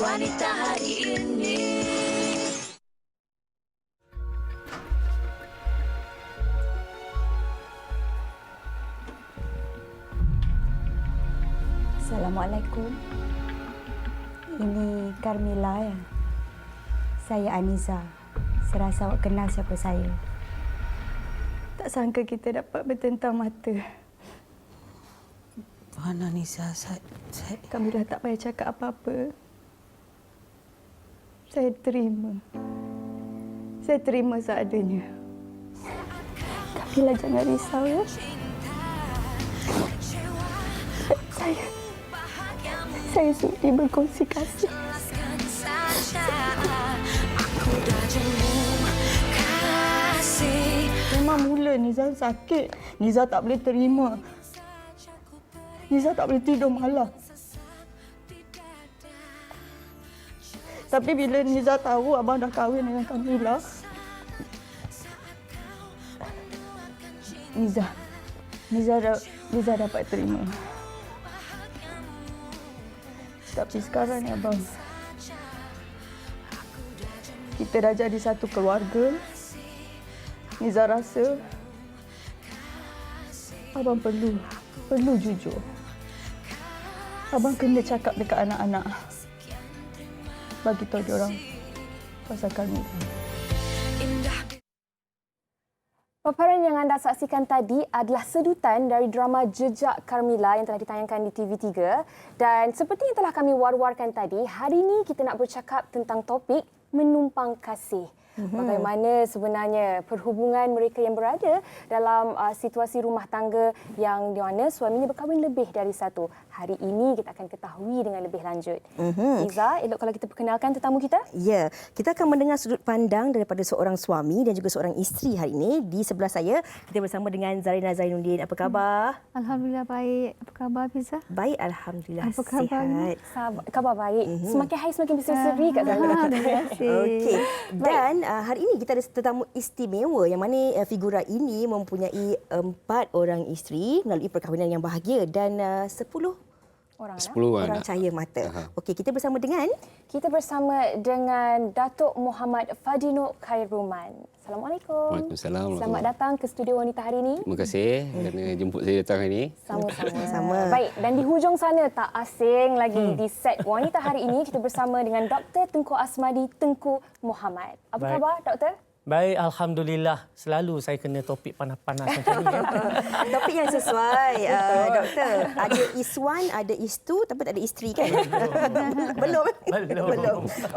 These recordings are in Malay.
wanita hari ini. Assalamualaikum. Ini Carmila ya. Saya Aniza. Saya rasa awak kenal siapa saya. Tak sangka kita dapat bertentang mata. Puan Aniza, saya... Carmila tak payah cakap apa-apa. Saya terima. Saya terima seadanya. Carmila jangan risau ya. Saya sudi berkongsi kasih. Memang mula Niza sakit. Niza tak boleh terima. Niza tak boleh tidur malam. Tapi bila Niza tahu abang dah kahwin dengan Carmila, Niza dapat terima. Tapi sekarang ni abang, kita dah jadi satu keluarga. Niza rasa abang perlu jujur. Abang kena cakap dekat anak-anak. Bagi tahu diorang pasal Carmila. Paparan yang anda saksikan tadi adalah sedutan dari drama Jejak Carmila yang telah ditayangkan di TV3. Dan seperti yang telah kami war-warkan tadi, hari ini kita nak bercakap tentang topik menumpang kasih. Bagaimana sebenarnya perhubungan mereka yang berada dalam situasi rumah tangga yang di mana suaminya berkahwin lebih dari satu. Hari ini kita akan ketahui dengan lebih lanjut. Iza, elok kalau kita perkenalkan tetamu kita? Ya, kita akan mendengar sudut pandang daripada seorang suami dan juga seorang isteri hari ini. Di sebelah saya, kita bersama dengan Zarina Zainuddin. Apa khabar? Alhamdulillah baik. Apa khabar Fiza? Baik, Alhamdulillah. Apa khabar? Sihat. Khabar baik. Semakin hari semakin berseri Kak Zarina. Terima kasih. Okey. Dan hari ini kita ada tetamu istimewa yang mana figura ini mempunyai 4 orang isteri melalui perkahwinan yang bahagia dan 10 orang cahaya mata. Okey, kita bersama dengan Datuk Muhammad Fadino Khairuman. Assalamualaikum. Waalaikumsalam. Selamat datang ke studio wanita hari ini. Terima kasih kerana jemput saya datang hari ini. Sama-sama. Baik, dan di hujung sana tak asing lagi di set wanita hari ini kita bersama dengan Dr. Tengku Asmadi Tengku Muhammad. Apa khabar, Doktor? Baik, Alhamdulillah. Selalu saya kena topik panas-panas macam ni. topik yang sesuai, Doktor. Ada Iswan, ada Istu, tapi tak ada isteri kan? Belum.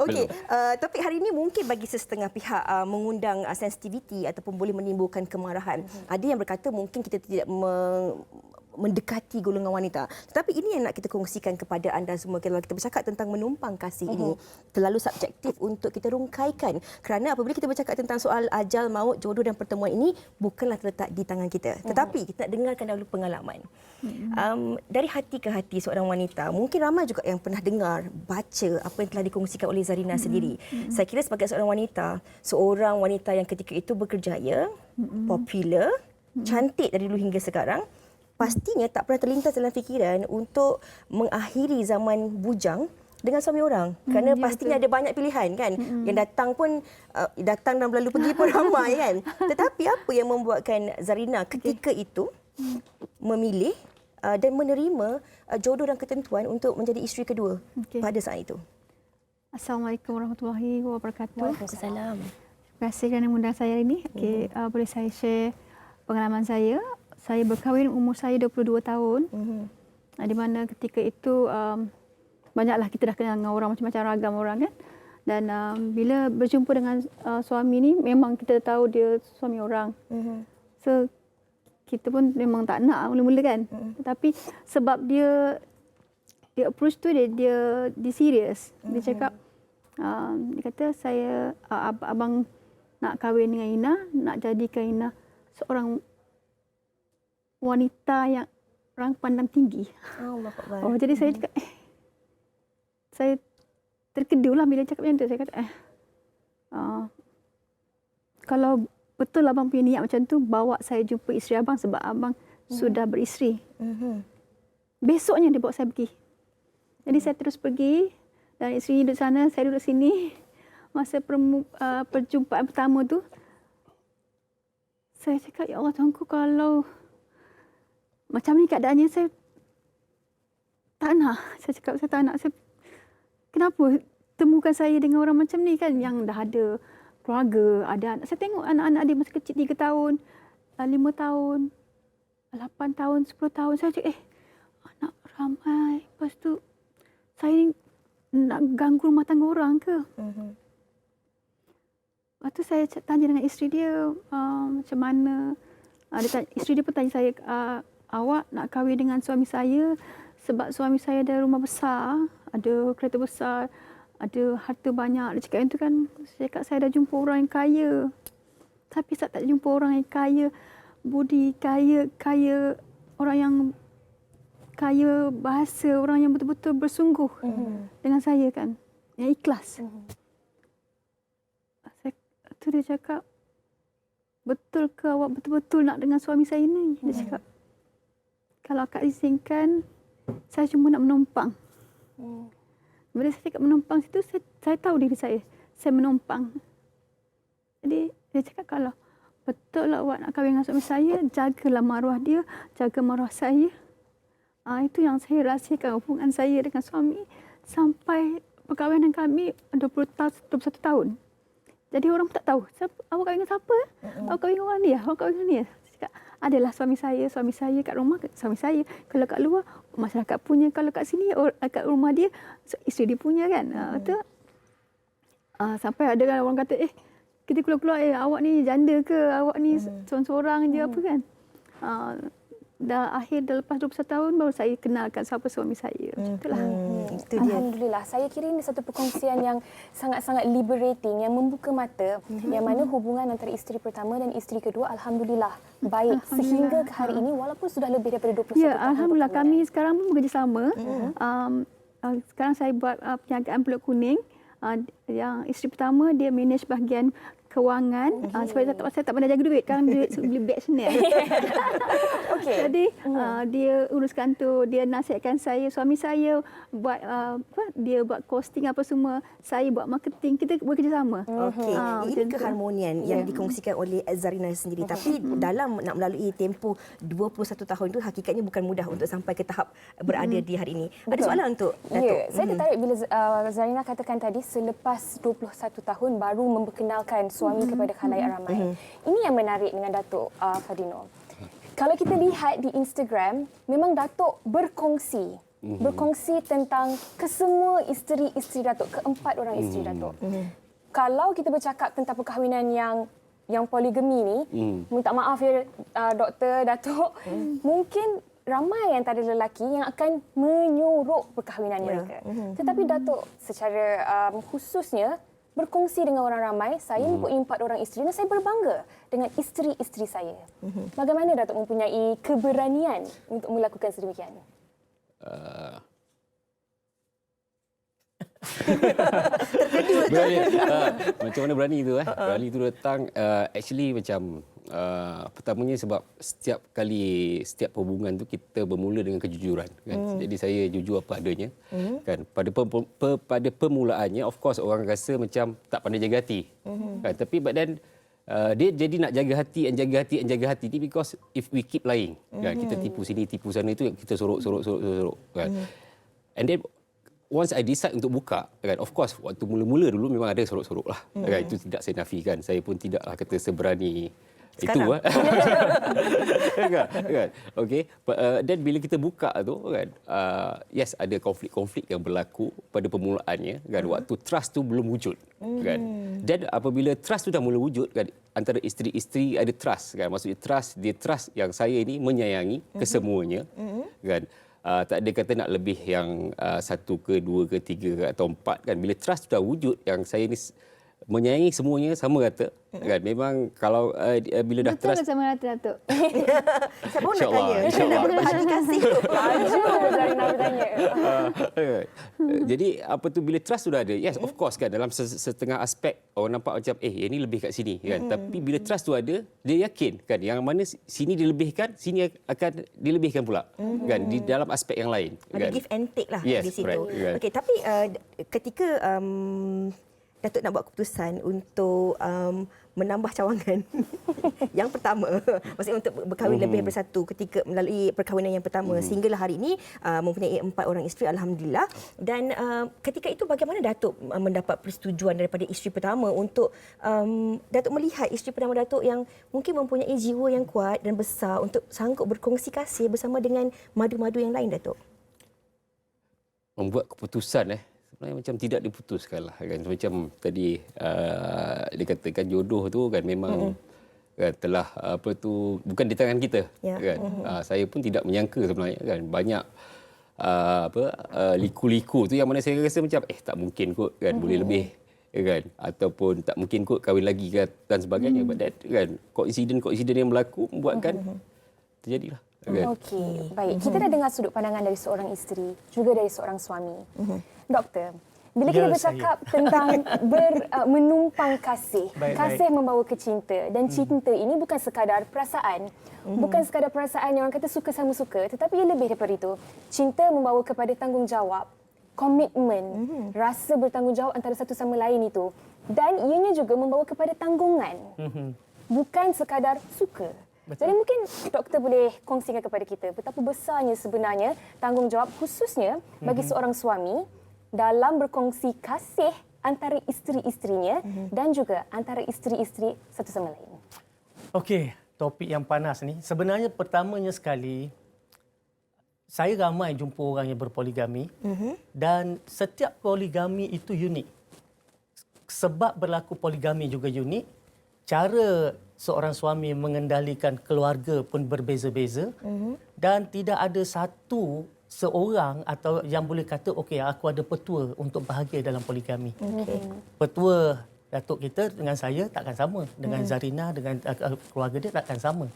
Okey, topik hari ini mungkin bagi sesetengah pihak mengundang sensitiviti ataupun boleh menimbulkan kemarahan. Ada yang berkata mungkin kita tidak mendekati golongan wanita. Tetapi ini yang nak kita kongsikan kepada anda semua. Kalau kita bercakap tentang menumpang kasih ini, terlalu subjektif untuk kita rungkaikan. Kerana apabila kita bercakap tentang soal ajal, maut, jodoh dan pertemuan ini, bukanlah terletak di tangan kita. Tetapi kita nak dengarkan dahulu pengalaman. Dari hati ke hati seorang wanita, mungkin ramai juga yang pernah dengar, baca apa yang telah dikongsikan oleh Zarina sendiri. Saya kira sebagai seorang wanita yang ketika itu berkerjaya, popular, cantik dari dulu hingga sekarang, pastinya tak pernah terlintas dalam fikiran untuk mengakhiri zaman bujang dengan suami orang. Kerana pastinya ada banyak pilihan kan. Yang datang pun, datang dan berlalu pergi pun ramai kan. Tetapi apa yang membuatkan Zarina ketika itu memilih dan menerima jodoh dan ketentuan untuk menjadi isteri kedua pada saat itu? Assalamualaikum warahmatullahi wabarakatuh. Waalaikumsalam. Terima kasih kerana mengundang saya ini. Boleh saya share pengalaman saya. Saya berkahwin umur saya 22 tahun. Di mana ketika itu banyaklah kita dah kenal dengan orang macam-macam ragam orang kan. Dan bila berjumpa dengan suami ni memang kita tahu dia suami orang. So kita pun memang tak nak mula-mula kan. Tetapi sebab dia approach tu dia serius. Dia cakap dia kata abang nak kahwin dengan Ina, nak jadikan Ina seorang wanita yang orang pandang tinggi. Jadi saya cakap, saya terkedulah bila cakap macam tu. Saya kata, kalau betul abang punya niat macam tu, bawa saya jumpa isteri abang sebab abang sudah beristeri. Besoknya dia bawa saya pergi. Jadi saya terus pergi Dan isteri duduk sana, saya duduk sini. Masa perjumpaan pertama tu, saya cakap, ya Allah Tuhanku, kalau macam ni keadaannya, saya tak nak. Saya cakap, saya tak nak. Kenapa temukan saya dengan orang macam ni kan, yang dah ada keluarga, ada anak. Saya tengok anak-anak dia masa kecil 3 tahun, 5 tahun, 8 tahun, 10 tahun. Saya cakap, anak ramai. Lepas tu, saya ni nak ganggu rumah tangga orang ke? Lepas tu saya tanya dengan isteri dia, macam mana. Isteri dia pun tanya saya, awak nak kahwin dengan suami saya sebab suami saya ada rumah besar, ada kereta besar, ada harta banyak. Dia cakap itu kan. Saya cakap, saya dah jumpa orang yang kaya. Tapi saya tak jumpa orang yang kaya budi, kaya orang yang kaya bahasa, orang yang betul-betul bersungguh dengan saya kan. Yang ikhlas. Tu dia cakap, betul ke awak betul-betul nak dengan suami saya ni? Dia cakap, kalau akak izinkan, saya cuma nak menumpang. Bila saya cakap menumpang situ, saya tahu diri saya menumpang. Jadi dia cakap, kalau betul lah awak nak kahwin dengan suami saya, jagalah maruah dia, jaga maruah saya. Itu yang saya rahsiakan hubungan saya dengan suami sampai perkahwinan kami 21 tahun. Jadi orang pun tak tahu, awak kahwin dengan siapa? Awak kahwin dengan orang dia? Awak kahwin dengan dia? Saya cakap, adalah suami saya kat rumah, suami saya. Kalau kat luar, masyarakat punya. Kalau kat sini, kat rumah dia, isteri dia punya kan. Betul? Sampai ada orang kata, kita keluar-keluar, awak ni janda ke? Awak ni seorang-seorang je apa kan? Dah lepas 21 tahun baru saya kenalkan siapa suami saya. Macam itulah. Itu dia. Alhamdulillah. Saya kira ini satu perkongsian yang sangat-sangat liberating, yang membuka mata, yang mana hubungan antara isteri pertama dan isteri kedua alhamdulillah baik sehingga ke hari ini walaupun sudah lebih daripada 21 tahun. Ya, alhamdulillah kami sekarang pun bekerjasama. Sekarang saya buat perniagaan Pulut Kuning. Yang isteri pertama dia manage bahagian kewangan. Sebab saya tak pandai jaga duit. Kan duit beli beg Chanel. Jadi dia uruskan tu, dia nasihatkan saya, suami saya buat dia buat costing apa semua, saya buat marketing, kita bekerjasama. Okey. Ini keharmonian yang dikongsikan oleh Zarina sendiri. Tapi dalam nak melalui tempoh 21 tahun itu hakikatnya bukan mudah untuk sampai ke tahap berada di hari ini. Ada soalan untuk Datuk? Ya, saya tertarik bila Zarina katakan tadi selepas 21 tahun baru memperkenalkan suami kepada khalayak ramai. Ini yang menarik dengan Datuk Fadino. Kalau kita lihat di Instagram, memang Datuk berkongsi tentang kesemua isteri-isteri Datuk, keempat orang isteri Datuk. Kalau kita bercakap tentang perkahwinan yang poligami ni, minta maaf ya Doktor Datuk, mungkin ramai antara lelaki yang akan menyuruh perkahwinan mereka. Tetapi Datuk secara khususnya berkongsi dengan orang ramai, saya mempunyai 4 orang isteri dan saya berbangga dengan isteri-isteri saya. Bagaimana Datuk mempunyai keberanian untuk melakukan sedemikian? Berani. Macam mana berani tu? Berani tu datang, actually macam pertamanya sebab setiap hubungan tu kita bermula dengan kejujuran kan. Jadi saya jujur apa adanya kan. Pada permulaannya of course orang rasa macam tak pandai jaga hati kan. Tapi but then dia jadi nak jaga hati ni because if we keep lying kan, kita tipu sini tipu sana, itu yang kita sorok kan. And then once I decide untuk buka kan, of course waktu mula-mula dulu memang ada sorok-sorok lah kan. Itu tidak saya nafikan, saya pun tidaklah kata seberani sekarang. Itu kan. Okey. Dan bila kita buka tu kan, yes ada konflik-konflik yang berlaku pada permulaannya kan, waktu trust tu belum wujud kan. Dan apabila trust tu dah mula wujud kan, antara isteri-isteri ada trust kan, maksudnya trust yang saya ini menyayangi kesemuanya kan. Tak ada kata nak lebih yang 1 ke 2 ke 3 ke atau 4 kan. Bila trust sudah wujud yang saya ni menyayangi semuanya sama rata kan. Memang kalau bila dah Betul trust, ke sama rata, Datuk? Saya baru nak InsyaAllah, tanya. insyaAllah. Nak berbahagi kasih tu. Laju Zarina bertanya. Jadi apa tu, bila trust sudah ada, yes of course kan, dalam setengah aspek orang nampak macam ini lebih kat sini kan. Tapi bila trust tu ada, dia yakin kan yang mana sini dilebihkan, sini akan dilebihkan pula kan di dalam aspek yang lain Ada kan. give and take lah Yes, di situ. correct, right. Okey, tapi ketika Datuk nak buat keputusan untuk menambah cawangan yang pertama, maksudnya untuk berkahwin lebih daripada satu ketika melalui perkahwinan yang pertama sehinggalah hari ini mempunyai 4 orang isteri, alhamdulillah. Dan ketika itu bagaimana Datuk mendapat persetujuan daripada isteri pertama untuk Datuk melihat isteri pertama Datuk yang mungkin mempunyai jiwa yang kuat dan besar untuk sanggup berkongsi kasih bersama dengan madu-madu yang lain, Datuk? Membuat keputusan sebenarnya macam tidak diputuskan lah kan. Macam tadi dikatakan jodoh tu kan memang kan, telah apa tu bukan di tangan kita kan. Saya pun tidak menyangka sebenarnya kan banyak liku-liku tu yang mana saya rasa macam tak mungkin kot kan boleh lebih kan, ataupun tak mungkin kot kahwin lagi kan, dan sebagainya. But that kan koinsiden yang berlaku membuatkan terjadilah. Okey, baik. Kita dah dengar sudut pandangan dari seorang isteri, juga dari seorang suami. Doktor, bila kita bercakap tentang menumpang kasih, kasih membawa ke cinta, dan cinta ini bukan sekadar perasaan. Bukan sekadar perasaan yang orang kata suka sama suka, tetapi ia lebih daripada itu. Cinta membawa kepada tanggungjawab, komitmen, rasa bertanggungjawab antara satu sama lain itu. Dan ianya juga membawa kepada tanggungan. Bukan sekadar suka. Betul. Jadi mungkin doktor boleh kongsikan kepada kita betapa besarnya sebenarnya tanggungjawab khususnya bagi seorang suami dalam berkongsi kasih antara isteri-isterinya dan juga antara isteri-isteri satu sama lain. Okey, topik yang panas ni. Sebenarnya pertamanya sekali, saya ramai jumpa orang yang berpoligami dan setiap poligami itu unik. Sebab berlaku poligami juga unik, cara seorang suami mengendalikan keluarga pun berbeza-beza dan tidak ada seorang atau yang boleh kata okey aku ada petua untuk bahagia dalam poligami. Petua datuk kita dengan saya takkan sama, dengan Zarina dengan keluarga dia takkan sama.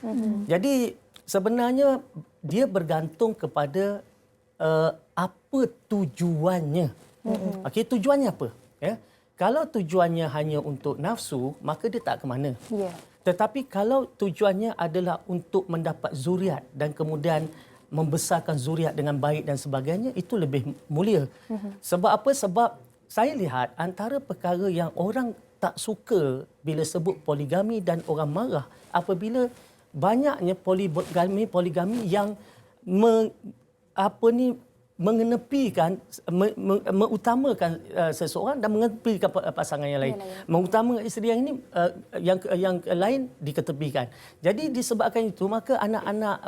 Jadi sebenarnya dia bergantung kepada apa tujuannya. Okey, tujuannya apa? Ya. Kalau tujuannya hanya untuk nafsu, maka dia tak ke mana. Yeah. Tetapi kalau tujuannya adalah untuk mendapat zuriat dan kemudian membesarkan zuriat dengan baik dan sebagainya, itu lebih mulia. Sebab apa? Sebab saya lihat antara perkara yang orang tak suka bila sebut poligami dan orang marah apabila banyaknya poligami yang mengenepikan, mengutamakan seseorang dan mengenepikan pasangan yang lain. Mengutamakan isteri yang ini, yang lain diketepikan. Jadi disebabkan itu, maka anak-anak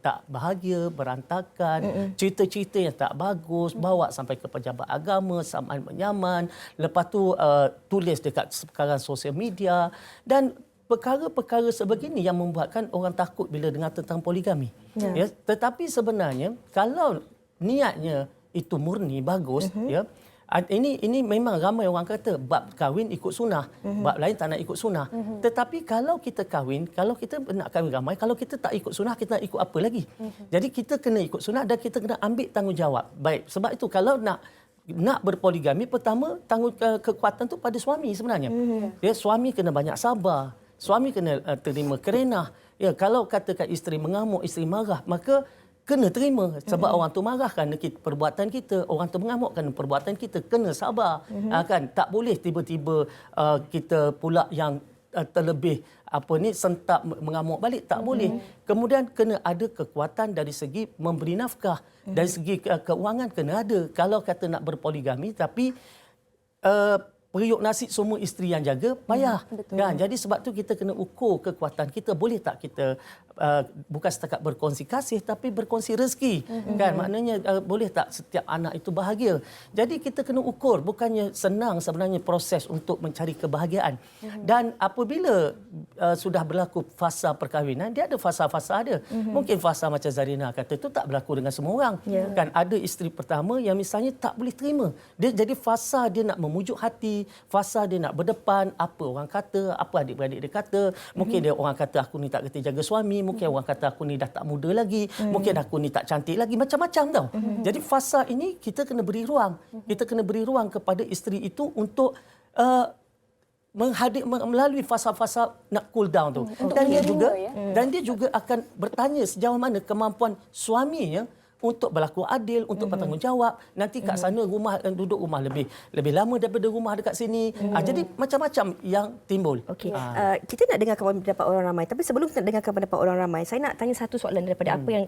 tak bahagia, berantakan, cerita-cerita yang tak bagus, bawa sampai ke pejabat agama, saman menyaman, lepas tu tulis dekat sekarang sosial media dan perkara-perkara sebegini yang membuatkan orang takut bila dengar tentang poligami. Ya, tetapi sebenarnya kalau niatnya itu murni bagus, ya. Ini memang ramai orang kata bab kahwin ikut sunnah, bab lain tak nak ikut sunnah. Tetapi kalau kita kahwin, kalau kita nak kahwin ramai, kalau kita tak ikut sunnah, kita nak ikut apa lagi? Jadi kita kena ikut sunnah dan kita kena ambil tanggungjawab. Baik, sebab itu kalau nak berpoligami, pertama kekuatan tu pada suami sebenarnya. Ya, suami kena banyak sabar, suami kena terima kerenah. Ya, kalau katakan isteri mengamuk, isteri marah, maka kena terima sebab orang tu marah kerana perbuatan kita, orang tu mengamuk kerana perbuatan kita, kena sabar. Kan tak boleh tiba-tiba kita pula yang terlebih sentap mengamuk balik, tak boleh. Kemudian kena ada kekuatan dari segi memberi nafkah, dari segi keuangan kena ada. Kalau kata nak berpoligami tapi periuk nasi semua isteri yang jaga, payah. Kan? Jadi sebab tu kita kena ukur kekuatan kita. Boleh tak kita bukan setakat berkongsi kasih tapi berkongsi rezeki. Kan? Maknanya boleh tak setiap anak itu bahagia. Jadi kita kena ukur. Bukannya senang sebenarnya proses untuk mencari kebahagiaan. Dan apabila sudah berlaku fasa perkahwinan, dia ada fasa-fasa ada. Mungkin fasa macam Zarina kata itu tak berlaku dengan semua orang. Kan? Ada isteri pertama yang misalnya tak boleh terima. Dia jadi fasa dia nak memujuk hati, lagi, fasa dia nak berdepan, apa orang kata, apa adik-beradik dia kata, mungkin dia orang kata aku ni tak kerti jaga suami, mungkin orang kata aku ni dah tak muda lagi, mungkin aku ni tak cantik lagi, macam-macam tau. Jadi fasa ini kita kena beri ruang. Kita kena beri ruang kepada isteri itu untuk melalui fasa-fasa nak cool down tu. Dan dia juga akan bertanya sejauh mana kemampuan suaminya untuk berlaku adil, untuk bertanggungjawab. Nanti kat sana duduk rumah lebih lama daripada rumah dekat sini. Jadi macam-macam yang timbul. Okey. Kita nak dengarkan pendapat orang ramai. Tapi sebelum kita nak dengarkan pendapat orang ramai, saya nak tanya satu soalan daripada apa yang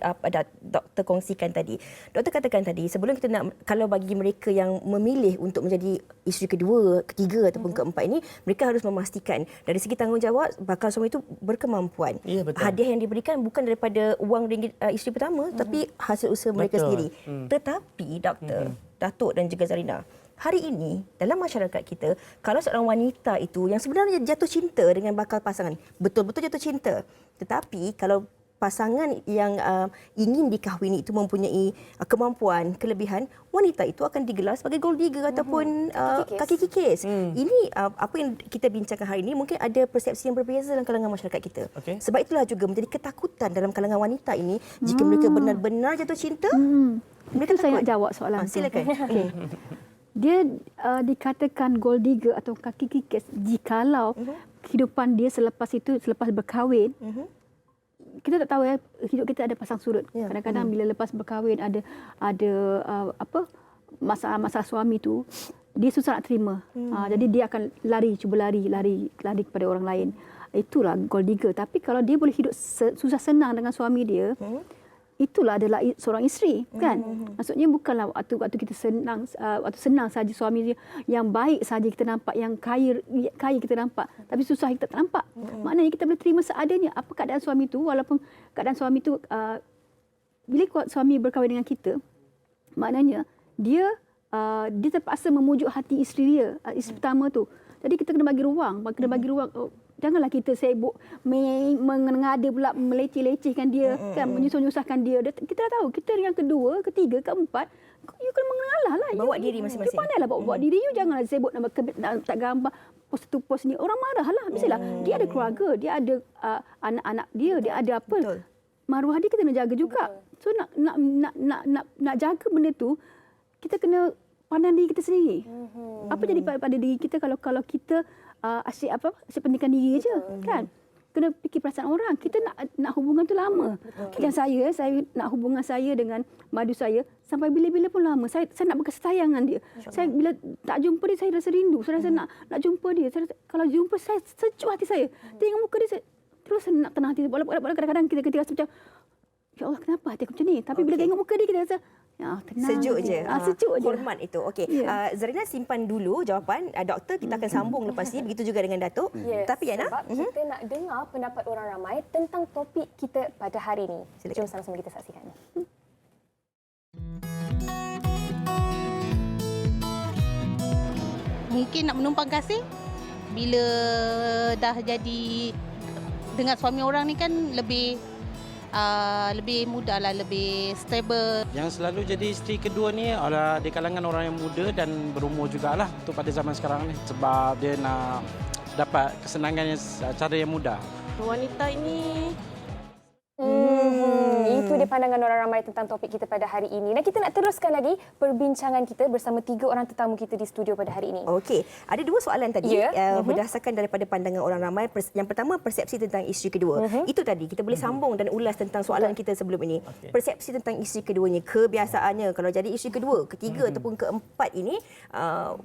doktor kongsikan tadi. Doktor katakan tadi, sebelum kita nak, kalau bagi mereka yang memilih untuk menjadi isteri kedua, ketiga ataupun keempat ini, mereka harus memastikan dari segi tanggungjawab bakal suami itu berkemampuan. Ya, betul. Hadiah yang diberikan bukan daripada wang ringgit isteri pertama, tapi hasil usaha mereka sendiri. Tetapi doktor, Datuk dan juga Zarina, hari ini dalam masyarakat kita, kalau seorang wanita itu yang sebenarnya jatuh cinta dengan bakal pasangan, betul-betul jatuh cinta, tetapi kalau pasangan yang ingin dikahwini itu mempunyai kemampuan, kelebihan, wanita itu akan digelar sebagai gold digger ataupun kaki kikis. Ini apa yang kita bincangkan hari ini, mungkin ada persepsi yang berbeza dalam kalangan masyarakat kita. Sebab itulah juga menjadi ketakutan dalam kalangan wanita ini, jika mereka benar-benar jatuh cinta, mereka Itu saya nak jawab soalan tu. silakan. Dia dikatakan gold digger atau kaki kikis jikalau kehidupan dia selepas berkahwin, kita tak tahu ya, hidup kita ada pasang surut. Kadang-kadang bila lepas berkahwin ada masalah suami tu, dia susah nak terima. Jadi dia akan cuba lari kepada orang lain. Itulah gold digger. Tapi kalau dia boleh hidup susah senang dengan suami dia, itulah adalah seorang isteri, kan? Maksudnya bukanlah waktu kita senang saja suami dia yang baik saja kita nampak, yang kaya kita nampak, tapi susah kita tak nampak. Maknanya kita boleh terima seadanya apa keadaan suami tu, walaupun keadaan suami tu bila suami berkahwin dengan kita, maknanya dia terpaksa memujuk hati isteri dia, isteri pertama tu. Jadi kita kena bagi ruang, janganlah kita sibuk mengada pula, meleceh-lecehkan dia, kan, menyusah-nyusahkan dia. Kita dah tahu, kita yang kedua, ketiga, keempat, you kena mengalah lah. Bawa diri masing-masing. You pandailah bawa diri you, janganlah sibuk nak tak gambar post tu post ni. Orang marah lah. Mestilah dia ada keluarga, dia ada anak-anak dia ada apa. Betul. Maruah dia kita nak jaga juga. So nak jaga benda tu, kita kena pandang diri kita sendiri. Apa jadi pada diri kita kalau kita asyik pentingkan diri aja, kan? Kena fikir perasaan orang. Kita nak hubungan tu lama. Macam saya nak hubungan saya dengan madu saya sampai bila-bila pun lama. Saya nak berkasih sayang dengan dia. Saya bila tak jumpa dia, saya rasa rindu. Saya rasa nak jumpa dia. Kalau jumpa saya, sejuk hati saya. Tengok muka dia, saya terus nak tenang hati. Walaupun kadang-kadang kita rasa macam, ya Allah, kenapa hati aku macam ni? Tapi bila tengok muka dia, kita rasa tenang. Sejuk je. Sejuk je. Hormat itu. Okey. Zarina simpan dulu jawapan doktor, kita akan sambung lepas ni. Begitu juga dengan Datuk. Tapi Yana, sebab kita nak dengar pendapat orang ramai tentang topik kita pada hari ini. Silakan. Jom sama-sama kita saksikan. Mungkin nak menumpang kasih bila dah jadi dengan suami orang ni kan lebih mudahlah, lebih stable. Yang selalu jadi isteri kedua ni adalah di kalangan orang yang muda dan berumur jugalah untuk pada zaman sekarang ni, sebab dia nak dapat kesenangan cara yang mudah. Wanita ini Itu dia pandangan orang ramai tentang topik kita pada hari ini. Dan kita nak teruskan lagi perbincangan kita bersama 3 orang tetamu kita di studio pada hari ini. okey. Ada 2 soalan tadi berdasarkan daripada pandangan orang ramai. Yang pertama, persepsi tentang isteri kedua. Itu tadi kita boleh sambung dan ulas tentang soalan kita sebelum ini. Persepsi tentang isteri keduanya, kebiasaannya kalau jadi isteri kedua, ketiga ataupun keempat ini,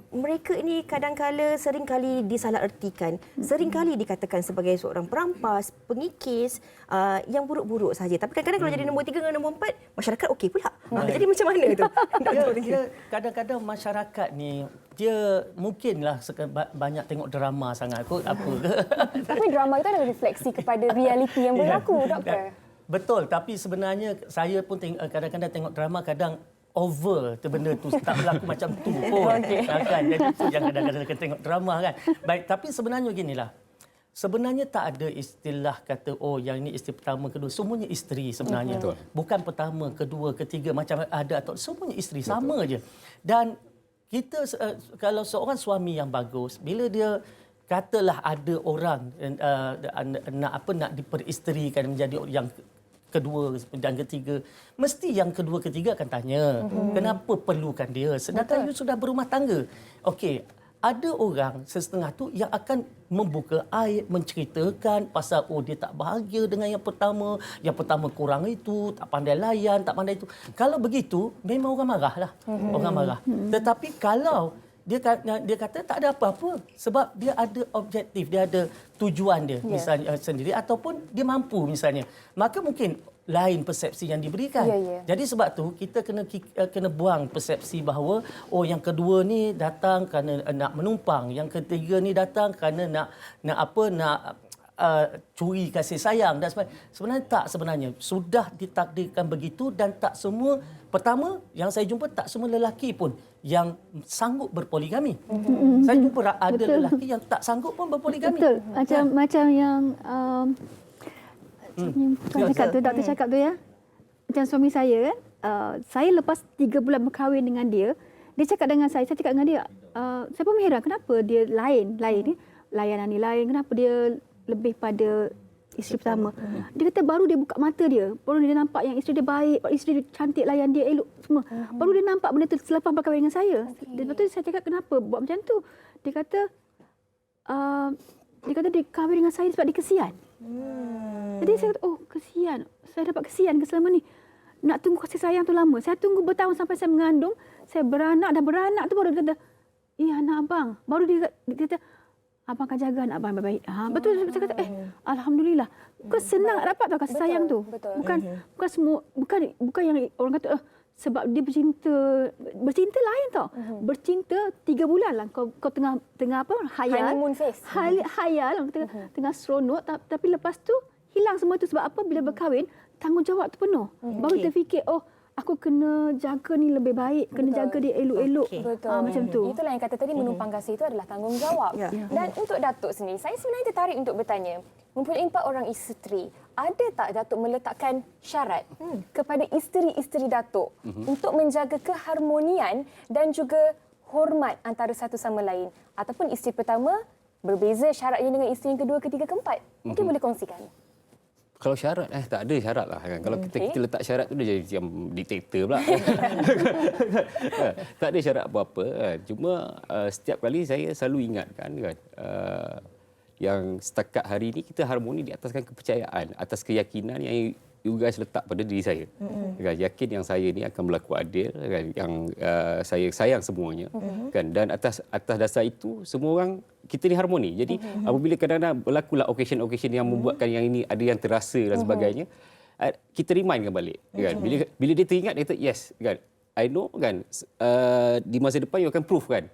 mereka ini kadang-kala seringkali disalahertikan, seringkali dikatakan sebagai seorang perampas, pengikis, yang buruk-buruk saja. Tapi kadang-kadang kalau jadi nombor 3 dengan nombor 4, masyarakat okey pula. Jadi macam mana tu? Dia kadang-kadang masyarakat ni dia mungkinlah banyak tengok drama sangat kot apa ke. Tapi drama itu adalah refleksi kepada realiti yang berlaku, doktor. Betul, tapi sebenarnya saya pun kadang-kadang tengok drama, kadang over tu benda tu, tak berlaku macam tu pun. Kan? Jadi tu yang kadang-kadang tengok drama kan. Baik, tapi sebenarnya ginilah. Sebenarnya tak ada istilah kata yang ini isteri pertama, kedua. Semuanya isteri sebenarnya. Betul. Bukan pertama, kedua, ketiga macam ada atau semuanya isteri, sama je. Dan kita kalau seorang suami yang bagus, bila dia katalah ada orang nak diperisterikan menjadi yang kedua dan ketiga, mesti yang kedua ketiga akan tanya, kenapa perlukan dia sedangkan you sudah berumah tangga. Okey, ada orang setengah tu yang akan membuka air, menceritakan pasal dia tak bahagia dengan yang pertama kurang itu, tak pandai layan, tak pandai itu. Kalau begitu memang orang marahlah. Orang marah. Tetapi kalau dia kata tak ada apa-apa sebab dia ada objektif, dia ada tujuan dia misalnya sendiri ataupun dia mampu misalnya, maka mungkin lain persepsi yang diberikan. Jadi sebab tu kita kena buang persepsi bahawa yang kedua ni datang kerana nak menumpang, yang ketiga ni datang kerana nak curi kasih sayang dan sebagainya. Sebenarnya tak, sebenarnya sudah ditakdirkan begitu dan tak semua, pertama yang saya jumpa tak semua lelaki pun yang sanggup berpoligami. Saya jumpa ada lelaki yang tak sanggup pun berpoligami. Betul. Macam yang doktor cakap tu ya. Macam suami saya kan, saya lepas 3 bulan berkahwin dengan dia cakap dengan saya cakap dengan dia, saya pun heran kenapa dia lain ni, layanan ni lain, kenapa dia lebih pada isteri pertama. Dia kata baru dia buka mata dia, baru dia nampak yang isteri dia baik, isteri dia cantik, layan dia elok semua. Baru dia nampak benda tu selepas berkahwin dengan saya. Lepas tu saya cakap kenapa buat macam tu. Dia kata dia kahwin dengan saya sebab dia kesian. Jadi saya kata, kesian. Saya dapat kesian ke selama ni? Nak tunggu kasih sayang tu lama. Saya tunggu bertahun sampai saya mengandung. Saya beranak tu baru dia kata, anak abang. Baru dia kata, abang akan jaga anak abang baik-baik. Betul, saya kata, alhamdulillah. Bukan senang dapat tau kasih sayang tu. Bukan yang orang kata, sebab dia bercinta lain tau. Bercinta 3 bulan lah. Kau tengah apa? Hayal. Honeymoon phase. Hayal. Tengah seronok. Tapi lepas tu, hilang semua tu. Sebab apa? Bila berkahwin, tanggungjawab tu penuh. Baru dia fikir, aku kena jaga ni lebih baik, kena jaga dia elok-elok. Macam tu. Itulah yang kata tadi, menumpang kasih itu adalah tanggungjawab. Dan untuk Datuk sendiri, saya sebenarnya tertarik untuk bertanya, mempunyai 4 orang isteri, ada tak Datuk meletakkan syarat kepada isteri-isteri Datuk untuk menjaga keharmonian dan juga hormat antara satu sama lain? Ataupun isteri pertama berbeza syaratnya dengan isteri yang kedua, ketiga, keempat? Mungkin boleh kongsikan. Kalau syarat, tak ada syarat lah kan. Kalau kita letak syarat tu dia jadi macam diktator pula. Tak ada syarat apa-apa kan. Cuma setiap kali saya selalu ingatkan kan, yang setakat hari ini kita harmoni di ataskan kepercayaan, atas keyakinan yang you guys letak pada diri saya. Kan, yakin yang saya ni akan berlaku adil kan, yang saya sayang semuanya kan, dan atas dasar itu semua orang kita ni harmoni. Jadi apabila kadang-kadang berlakulah occasion yang membuatkan yang ini ada yang terasa dan sebagainya, kita remindkan balik kan. Bila dia teringat dia kata yes kan, I know kan, di masa depan you akan prove kan,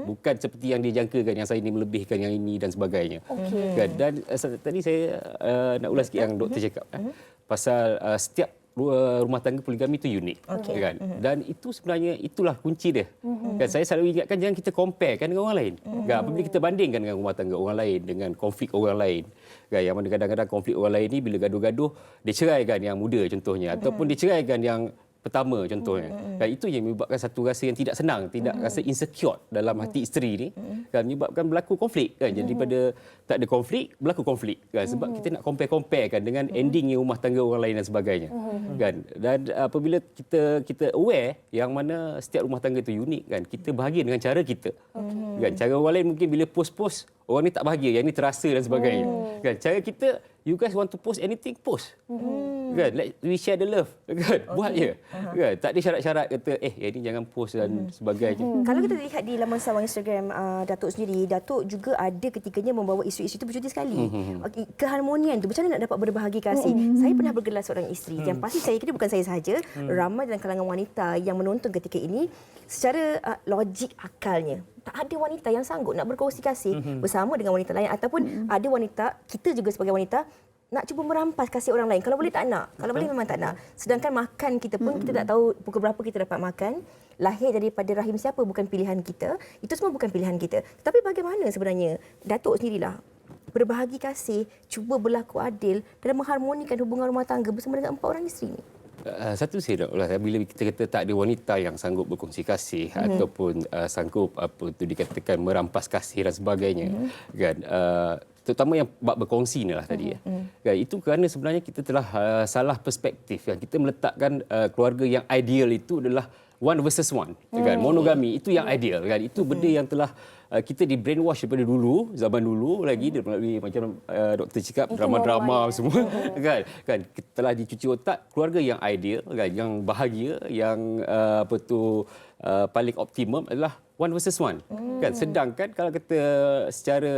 bukan seperti yang dia jangkakan yang saya ni melebihkan yang ini dan sebagainya. Kan, dan tadi saya nak ulas sikit yang doktor cakap pasal setiap rumah tangga poligami itu unik kan, dan itu sebenarnya itulah kunci dia. Kan, saya selalu ingatkan jangan kita comparekan dengan orang lain. Kan, apabila kita bandingkan dengan rumah tangga orang lain dengan konflik orang lain kan, yang mana kadang-kadang konflik orang lain ni bila gaduh-gaduh dia ceraikan yang muda contohnya, ataupun dia ceraikan yang pertama contohnya. Dan itu yang menyebabkan satu rasa yang tidak senang, tidak rasa insecure dalam hati isteri ni, kan, menyebabkan berlaku konflik kan. Jadi pada tak ada konflik, berlaku konflik kan, sebab kita nak compare kan dengan endingnya rumah tangga orang lain dan sebagainya. Kan. Dan apabila kita aware yang mana setiap rumah tangga itu unik kan, kita bahagia dengan cara kita. Kan, cara orang lain mungkin bila post orang ni tak bahagia, yang ni terasa dan sebagainya. Kan, cara kita, you guys want to post anything, post. Kan, we share the love. Kan, buat je. Kan, tak ada syarat-syarat kata ini jangan post dan sebagainya. Kalau kita lihat di laman sawang Instagram Datuk sendiri, Datuk juga ada ketikanya membawa isteri-isteri itu bercuti sekali. Keharmonian tu macam mana nak dapat berbahagi kasih? Saya pernah bergelar seorang isteri. Yang pasti saya kira bukan saya sahaja, ramai dalam kalangan wanita yang menonton ketika ini secara logik akalnya. Tak ada wanita yang sanggup nak berkongsi kasih bersama dengan wanita lain, ataupun ada wanita, kita juga sebagai wanita nak cuba merampas kasih orang lain. Kalau boleh tak nak, kalau boleh memang tak nak. Sedangkan makan kita pun kita tak tahu pukul berapa kita dapat makan. Lahir daripada rahim siapa bukan pilihan kita. Itu semua bukan pilihan kita. Tapi bagaimana sebenarnya Datuk sendirilah berbahagi kasih, cuba berlaku adil dalam mengharmonikan hubungan rumah tangga bersama dengan 4 orang isteri ni? Satu saya nak bila kita kata tak ada wanita yang sanggup berkongsi kasih ataupun sanggup apa tu dikatakan merampas kasih dan sebagainya kan, terutama yang bab berkongsi ni lah tadi kan, itu kerana sebenarnya kita telah salah perspektif kan, kita meletakkan keluarga yang ideal itu adalah one versus one kan, monogami itu yang ideal kan, itu benda yang telah kita di brainwash daripada dulu, zaman dulu lagi melalui macam doktor cakap drama-drama semua kan kita telah dicuci otak keluarga yang ideal kan, yang bahagia, yang paling optimum adalah one versus one kan, sedangkan kalau kita secara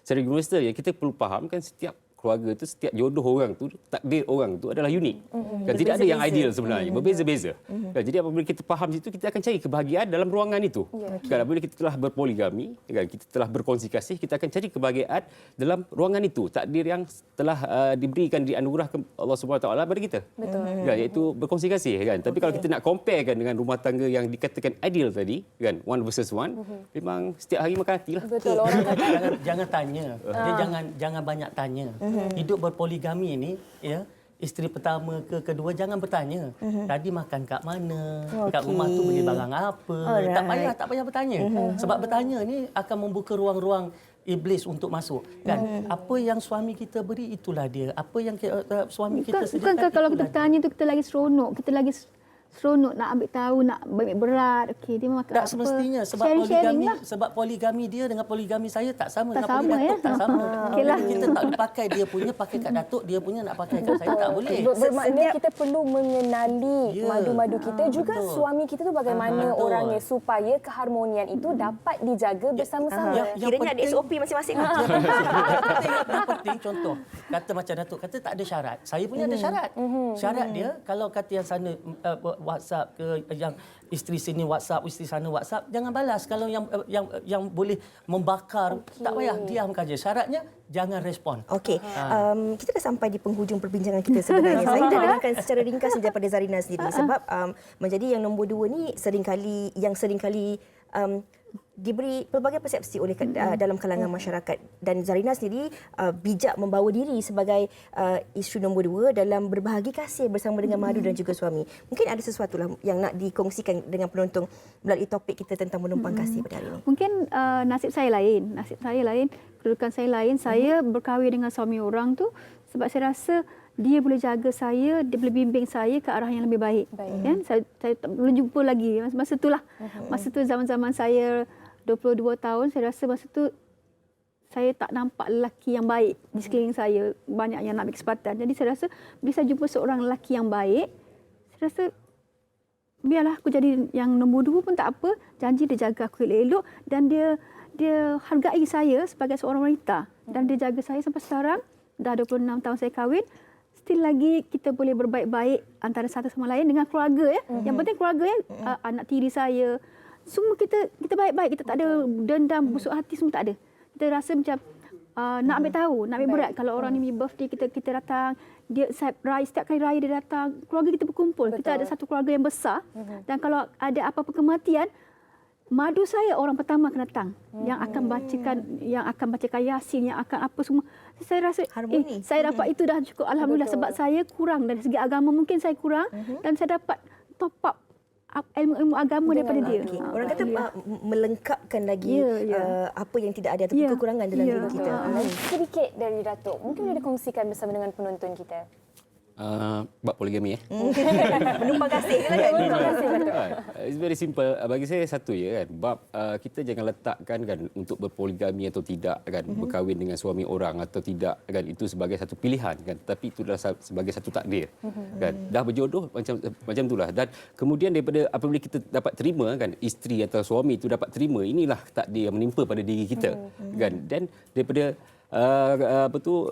secara universal ya, kita perlu faham kan setiap keluarga tu, setiap jodoh orang tu, takdir orang tu adalah unik. Kan tidak ada yang ideal sebenarnya, berbeza-beza. Kan, jadi apabila kita faham situ, kita akan cari kebahagiaan dalam ruangan itu. Kan, apabila kita telah berpoligami, kan, kita telah berkongsi kasih, kita akan cari kebahagiaan dalam ruangan itu, takdir yang telah diberikan, dianugerahkan Allah Subhanahu Wa Taala kepada kita. Betul. Kan, iaitu berkongsi kasih kan. Tapi kalau kita nak comparekan dengan rumah tangga yang dikatakan ideal tadi, kan, one versus one, memang setiap hari makan hati lah. Betul. Orang kata jangan tanya. Dia jangan banyak tanya. Hidup berpoligami ini, ya, isteri pertama ke kedua jangan bertanya. Tadi makan kat mana? Kat rumah tu beli barang apa? Tak payah bertanya. Sebab bertanya ni akan membuka ruang-ruang iblis untuk masuk. Kan? Apa yang suami kita beri itulah dia. Apa yang suami kita sediakan. Bukankah kalau kita itulah bertanya tu kita lagi seronok, kita lagi seronok nak ambil tahu, nak ambil berat. Okey, dia makan tak apa? semestinya sebab Sharing-sharing poligami lah. sebab poligami dia dengan poligami saya tak sama, Tak dengan sama, poligami ya? tak sama. Okeylah. Jadi kita tak boleh pakai dia punya pakai kat datuk, dia punya nak pakai kat saya tak boleh. bermakna kita perlu mengenali Ya. madu-madu kita juga Betul. suami kita tu bagaimana Betul. orangnya supaya keharmonian itu dapat dijaga bersama-sama. Yang Kiranya ada penting- SOP masing-masing. Yang penting contoh kata macam datuk kata tak ada syarat, saya punya ada syarat. Syarat dia kalau kata yang sana WhatsApp ke, yang isteri sini WhatsApp, isteri sana WhatsApp, jangan balas. Kalau yang boleh membakar, tak payah, diamkan je. Syaratnya jangan respon. Okey, kita dah sampai di penghujung perbincangan kita sebenarnya. Saya dah dengarkan secara ringkas daripada Zarina sendiri sebab menjadi yang nombor 2 ni seringkali diberi pelbagai persepsi oleh dalam kalangan masyarakat, dan Zarina sendiri bijak membawa diri sebagai isteri nombor 2 dalam berbahagi kasih bersama dengan madu dan juga suami. Mungkin ada sesuatu lah yang nak dikongsikan dengan penonton melalui topik kita tentang menumpang kasih pada hari ini. Mungkin nasib saya lain, kedudukan saya lain. Saya berkahwin dengan suami orang tu sebab saya rasa dia boleh jaga saya, dia boleh bimbing saya ke arah yang lebih baik. Kan? Saya tak belum jumpa lagi masa itulah. Masa tu zaman-zaman saya 22 tahun, saya rasa masa tu saya tak nampak lelaki yang baik di sekeliling saya. Banyak yang nak ambil kesempatan. Jadi saya rasa bila saya jumpa seorang lelaki yang baik, saya rasa biarlah aku jadi yang nombor 2 pun tak apa. Janji dia jaga aku elok-elok dan dia hargai saya sebagai seorang wanita. Dan dia jaga saya sampai sekarang. Dah 26 tahun saya kahwin. Still lagi kita boleh berbaik-baik antara satu sama lain dengan keluarga. Yang penting keluarga anak tiri saya. Semua kita baik-baik. Kita tak ada dendam, busuk hati, semua tak ada. Kita rasa macam nak ambil tahu, nak ambil berat. Kalau orang ni birthday kita datang, dia setiap kali raya dia datang, keluarga kita berkumpul. Betul. Kita ada satu keluarga yang besar. Dan kalau ada apa-apa kematian, madu saya orang pertama akan datang, yang akan bacakan Yasin, yang akan apa semua. Saya rasa Harmoni. Saya dapat itu dah cukup, alhamdulillah. Sebab saya kurang dari segi agama, mungkin saya kurang, dan saya dapat top up ilmu agama daripada dia. Okay. Orang kata melengkapkan lagi apa yang tidak ada atau kekurangan dalam diri kita. Sedikit dari Datuk, mungkin boleh dikongsikan bersama dengan penonton kita. Bab poligami Menumpang kasih kan? It's very simple. Bagi saya satu je kan, bab kita jangan letakkan kan untuk berpoligami atau tidak kan, berkahwin dengan suami orang atau tidak kan, itu sebagai satu pilihan kan, tapi itu adalah sebagai satu takdir kan. Dah berjodoh macam itulah. Dan kemudian daripada apabila kita dapat terima kan, isteri atau suami itu dapat terima, inilah takdir yang menimpa pada diri kita kan. Dan daripada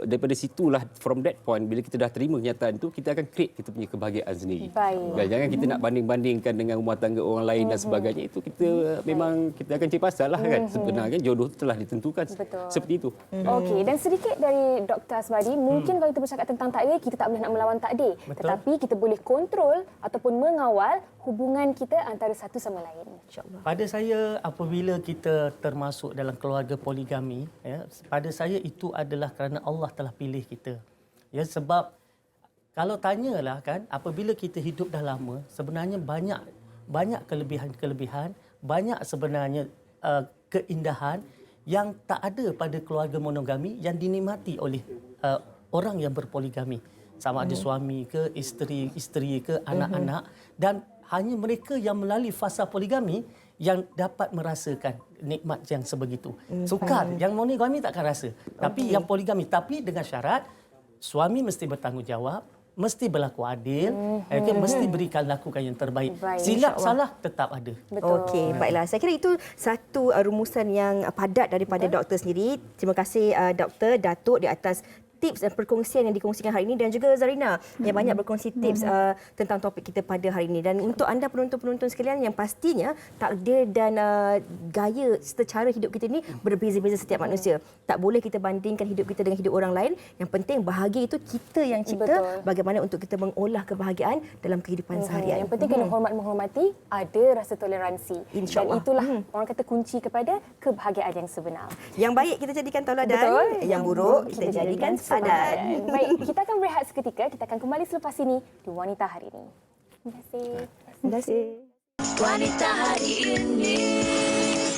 daripada situlah, from that point, bila kita dah terima kenyataan itu, kita akan create kita punya kebahagiaan sendiri. Baik. Jangan kita nak banding-bandingkan dengan rumah tangga orang lain dan sebagainya. Itu kita memang kita akan cari pasal lah kan. Sebenarnya jodoh telah ditentukan. Betul. Seperti itu. Okey, dan sedikit dari Dr. Asmadi, mungkin kalau kita bercakap tentang takdir, kita tak boleh nak melawan takdir. Betul. Tetapi kita boleh kontrol ataupun mengawal hubungan kita antara satu sama lain. InsyaAllah. Pada saya, apabila kita termasuk dalam keluarga poligami, ya, pada saya itu adalah kerana Allah telah pilih kita. Ya, sebab kalau tanyalah kan, apabila kita hidup dah lama, sebenarnya banyak kelebihan-kelebihan, banyak sebenarnya keindahan yang tak ada pada keluarga monogami yang dinikmati oleh orang yang berpoligami. Sama ada suami ke, isteri ke, anak-anak, dan hanya mereka yang melalui fasa poligami yang dapat merasakan nikmat yang sebegitu. Sukar, yang monogami takkan rasa. Tapi yang poligami, tapi dengan syarat suami mesti bertanggungjawab, mesti berlaku adil, mesti lakukan yang terbaik. Silap salah tetap ada. Okey, baiklah. Saya kira itu satu rumusan yang padat daripada doktor sendiri. Terima kasih doktor, Datuk di atas tips dan perkongsian yang dikongsikan hari ini, dan juga Zarina yang banyak berkongsi tips tentang topik kita pada hari ini. Dan untuk anda penonton-penonton sekalian, yang pastinya takdir dan gaya serta cara hidup kita ini berbeza-beza setiap manusia. Tak boleh kita bandingkan hidup kita dengan hidup orang lain. Yang penting bahagia itu kita yang cipta. Bagaimana untuk kita mengolah kebahagiaan dalam kehidupan seharian. Yang penting kena hormat menghormati, ada rasa toleransi. Dan itulah orang kata kunci kepada kebahagiaan yang sebenar. Yang baik kita jadikan tauladan, yang buruk kita jadikan padan. Baik, kita akan berehat seketika. Kita akan kembali selepas ini di Wanita Hari Ini. Terima kasih. Terima kasih. Wanita Hari Ini.